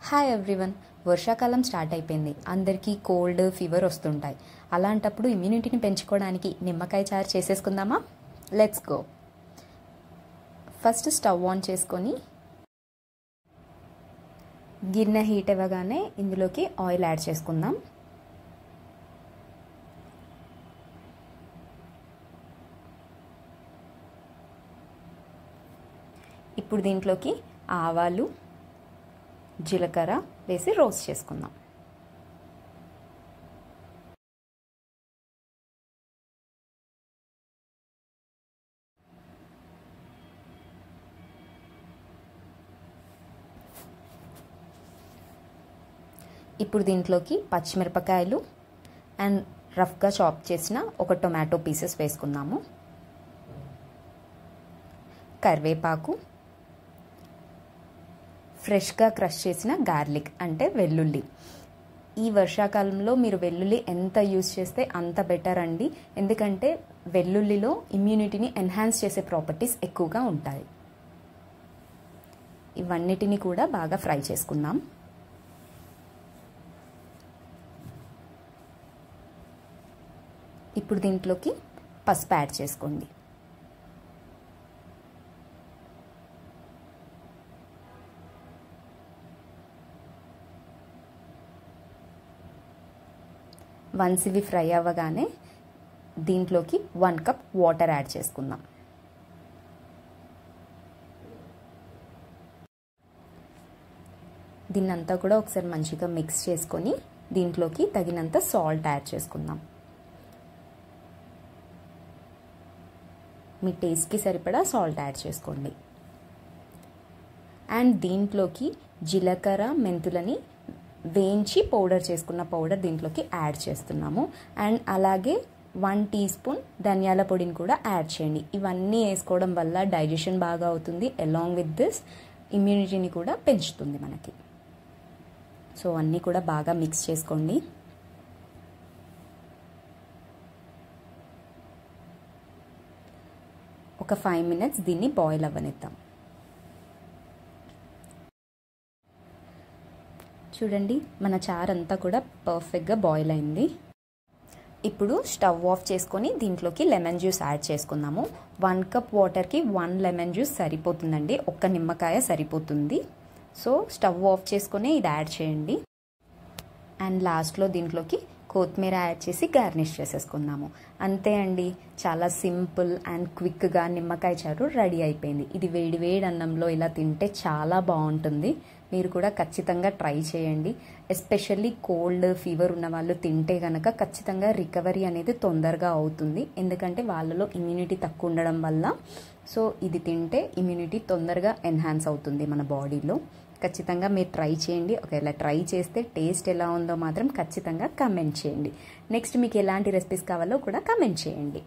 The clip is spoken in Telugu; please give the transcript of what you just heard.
Hi everyone. వర్షాకాలం స్టార్ట్ అయిపోయింది. అందరికీ కోల్డ్, ఫీవర్ వస్తుంటాయి. అలాంటప్పుడు ఇమ్యూనిటీని పెంచుకోవడానికి నిమ్మకాయ చారు చేసేసుకుందామా? Let's go. First stove on చేసుకొని గిన్నె హీట్ అవ్వగానే ఇందులోకి ఆయిల్ యాడ్ చేసుకుందాం. ఇప్పుడు దీంట్లోకి ఆవాలు, జీలకర్ర వేసి రోస్ట్ చేసుకుందాం. ఇప్పుడు దీంట్లోకి పచ్చిమిరపకాయలు అండ్ రఫ్గా చాప్ చేసిన ఒక టొమాటో పీసెస్ వేసుకుందాము. కరివేపాకు, ఫ్రెష్గా క్రష్ చేసిన గార్లిక్ అంటే వెల్లుల్లి. ఈ వర్షాకాలంలో మీరు వెల్లుల్లి ఎంత యూజ్ చేస్తే అంత బెటర్ అండి. ఎందుకంటే వెల్లుల్లిలో ఇమ్యూనిటీని ఎన్హాన్స్ చేసే ప్రాపర్టీస్ ఎక్కువగా ఉంటాయి. ఇవన్నిటిని కూడా బాగా ఫ్రై చేసుకుందాం. ఇప్పుడు దీంట్లోకి పసుపు యాడ్ చేసుకోండి. వన్స్ ఇవి ఫ్రై అవ్వగానే దీంట్లోకి 1 కప్ వాటర్ యాడ్ చేసుకుందాం. దీన్నంతా కూడా ఒకసారి మంచిగా మిక్స్ చేసుకొని దీంట్లోకి తగినంత సాల్ట్ యాడ్ చేసుకుందాం. మీ టేస్ట్కి సరిపడా సాల్ట్ యాడ్ చేసుకోండి. అండ్ దీంట్లోకి జీలకర్ర, మెంతులని వేయించి పౌడర్ చేసుకున్న పౌడర్ దీంట్లోకి యాడ్ చేస్తున్నాము. అండ్ అలాగే 1 టీ స్పూన్ ధనియాల పొడిని కూడా యాడ్ చేయండి. ఇవన్నీ వేసుకోవడం వల్ల డైజెషన్ బాగా అవుతుంది. అలాంగ్ విత్ దిస్ ఇమ్యూనిటీని కూడా పెంచుతుంది మనకి. సో అన్నీ కూడా బాగా మిక్స్ చేసుకోండి. ఒక 5 మినిట్స్ దీన్ని బాయిల్ అవ్వనిద్దాం. చూడండి, మన చారు అంతా కూడా పర్ఫెక్ట్గా బాయిల్ అయింది. ఇప్పుడు స్టవ్ ఆఫ్ చేసుకొని దీంట్లోకి లెమన్ జ్యూస్ యాడ్ చేసుకుందాము. 1 కప్ వాటర్కి 1 లెమన్ జ్యూస్ సరిపోతుందండి. ఒక్క నిమ్మకాయ సరిపోతుంది. సో స్టవ్ ఆఫ్ చేసుకొని ఇది యాడ్ చేయండి. అండ్ లాస్ట్లో దీంట్లోకి కొత్తిమీర యాడ్ చేసి గార్నిష్ చేసేసుకుందాము. అంతే అండి, చాలా సింపుల్ అండ్ క్విక్గా నిమ్మకాయ చారు రెడీ అయిపోయింది. ఇది వేడి వేడి అన్నంలో ఇలా తింటే చాలా బాగుంటుంది. మీరు కూడా ఖచ్చితంగా ట్రై చేయండి. ఎస్పెషల్లీ కోల్డ్, ఫీవర్ ఉన్న వాళ్ళు తింటే కనుక ఖచ్చితంగా రికవరీ అనేది తొందరగా అవుతుంది. ఎందుకంటే వాళ్ళలో ఇమ్యూనిటీ తక్కువ ఉండడం వల్ల. సో ఇది తింటే ఇమ్యూనిటీ తొందరగా ఎన్హాన్స్ అవుతుంది మన బాడీలో. ఖచ్చితంగా మీరు ట్రై చేయండి. ఒకవేళ ట్రై చేస్తే టేస్ట్ ఎలా ఉందో మాత్రం ఖచ్చితంగా కమెంట్ చేయండి. నెక్స్ట్ మీకు ఎలాంటి రెసిపీస్ కావాలో కూడా కమెంట్ చేయండి.